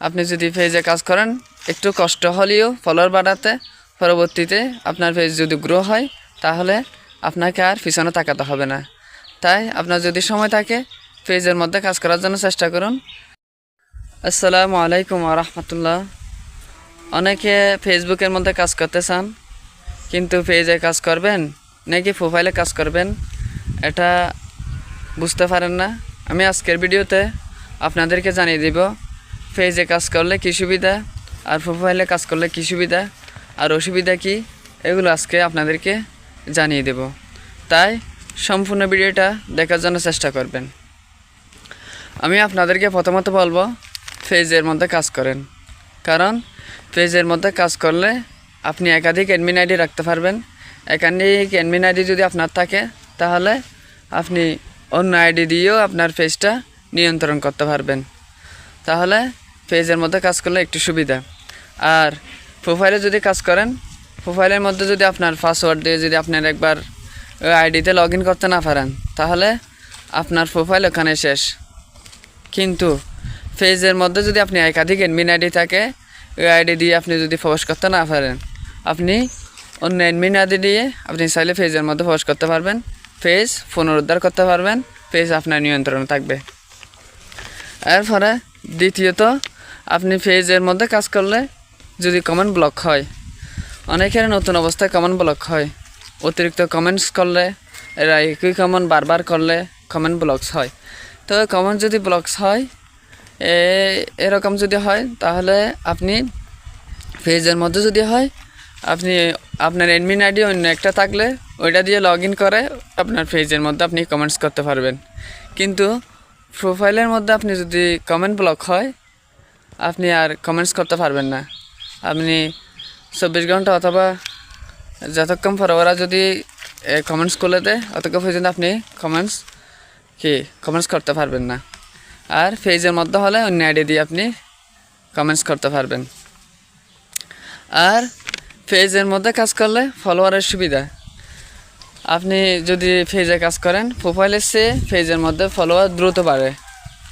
আপনি যদি পেজে কাজ করেন একটু কষ্ট হলেও ফলোয়ার বাড়াতে, পরবর্তীতে আপনার পেজ যদি গ্রো হয় তাহলে আপনাকে আর পিছনে তাকাতে হবে না। তাই আপনার যদি সময় থাকে পেজের মধ্যে কাজ করার জন্য চেষ্টা করুন। আসসালামু আলাইকুম ওয়া রাহমাতুল্লাহ। অনেকে ফেসবুকের মধ্যে কাজ করতে চান, কিন্তু পেজে কাজ করবেন নাকি প্রোফাইলে কাজ করবেন এটা বুঝতে পারেন না। আমি আজকের ভিডিওতে আপনাদেরকে জানিয়ে দিব পেজে কাজ করলে কী সুবিধা আর প্রোফাইলে কাজ করলে কী সুবিধা আর অসুবিধা কী, এগুলো আজকে আপনাদেরকে জানিয়ে দেব। তাই সম্পূর্ণ ভিডিওটা দেখার জন্য চেষ্টা করবেন। আমি আপনাদেরকে প্রথমত বলবো পেজের মধ্যে কাজ করেন, কারণ পেজের মধ্যে কাজ করলে আপনি একাধিক অ্যাডমিন আইডি রাখতে পারবেন। একাধিক অ্যাডমিন আইডি যদি আপনার থাকে তাহলে আপনি অন্য আইডি দিয়েও আপনার পেজটা নিয়ন্ত্রণ করতে পারবেন। তাহলে পেজের মধ্যে কাজ করলে একটু সুবিধা। আর প্রোফাইলে যদি কাজ করেন, প্রোফাইলের মধ্যে যদি আপনার পাসওয়ার্ড দিয়ে যদি আপনার একবার ওই আইডিতে লগ ইন করতে না পারেন তাহলে আপনার প্রোফাইল ওখানে শেষ। কিন্তু পেজের মধ্যে যদি আপনি একাধিক অ্যাডমিন আইডি থাকে, ওই আইডি দিয়ে আপনি যদি প্রবেশ করতে না পারেন, আপনি অন্য অ্যাডমিন আইডি দিয়ে আপনি চাইলে পেজের মধ্যে প্রবেশ করতে পারবেন, পেজ পুনরুদ্ধার করতে পারবেন, পেজ আপনার নিয়ন্ত্রণে থাকবে। এরপরে দ্বিতীয়ত, আপনি পেজের মধ্যে কাজ করলে যদি কমেন্ট ব্লক হয়, অনেকের নতুন অবস্থায় কমেন্ট ব্লক হয়, অতিরিক্ত কমেন্টস করলে, এরা একই কমেন্ট বারবার করলে কমেন্ট ব্লকস হয়। তো কমেন্ট যদি ব্লকস হয়, এরকম যদি হয় তাহলে আপনি পেজের মধ্যে যদি হয়, আপনি আপনার অ্যাডমিন আইডি অন্য একটা থাকলে ওইটা দিয়ে লগ ইন করে আপনার পেজের মধ্যে আপনি কমেন্টস করতে পারবেন। কিন্তু প্রোফাইলের মধ্যে আপনি যদি কমেন্ট ব্লক হয়, আপনি আর কমেন্টস করতে পারবেন না। আপনি 24 ঘন্টা অথবা যতক্ষণ পর ওরা যদি কমেন্টস করলে দেয় অতক্ষণ পর্যন্ত আপনি কমেন্টস করতে পারবেন না। আর পেজের মধ্যে হলে অন্য আইডি দিয়ে আপনি কমেন্টস করতে পারবেন। আর পেজের মধ্যে কাজ করলে ফলোয়ারের সুবিধা, আপনি যদি পেজে কাজ করেন প্রোফাইলের চেয়ে পেজের মধ্যে ফলোয়ার দ্রুত বাড়ে।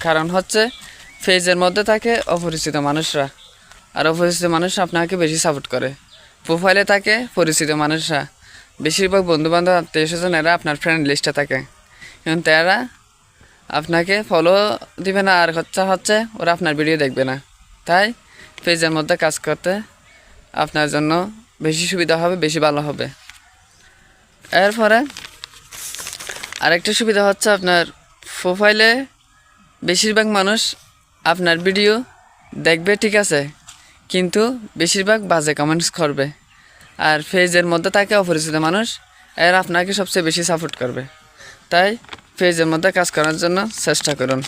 কারণ হচ্ছে পেজের মধ্যে থাকে অপরিচিত মানুষরা, আর অপরিচিত মানুষ আপনাকে বেশি সাপোর্ট করে। প্রোফাইলে থাকে পরিচিত মানুষরা, বেশিরভাগ বন্ধুবান্ধব আত্মীয় স্বজন এরা আপনার ফ্রেন্ড লিস্টে থাকে, কিন্তু তারা আপনাকে ফলো দিবে না, আর হচ্ছে ওরা আপনার ভিডিও দেখবে না। তাই পেজের মধ্যে কাজ করতে আপনার জন্য বেশি সুবিধা হবে, বেশি ভালো হবে। এরপরে আরেকটা সুবিধা হচ্ছে আপনার প্রোফাইলে বেশিরভাগ মানুষ আপনার ভিডিও দেখবে, ঠিক আছে, কিন্তু বেশিরভাগ বাজে কমেন্টস করবে। আর পেজের মধ্যে থাকে অপরিচিত মানুষ, এরা আপনাকে সবচেয়ে বেশি সাপোর্ট করবে। তাই পেজের মধ্যে কাজ করার জন্য চেষ্টা করুন।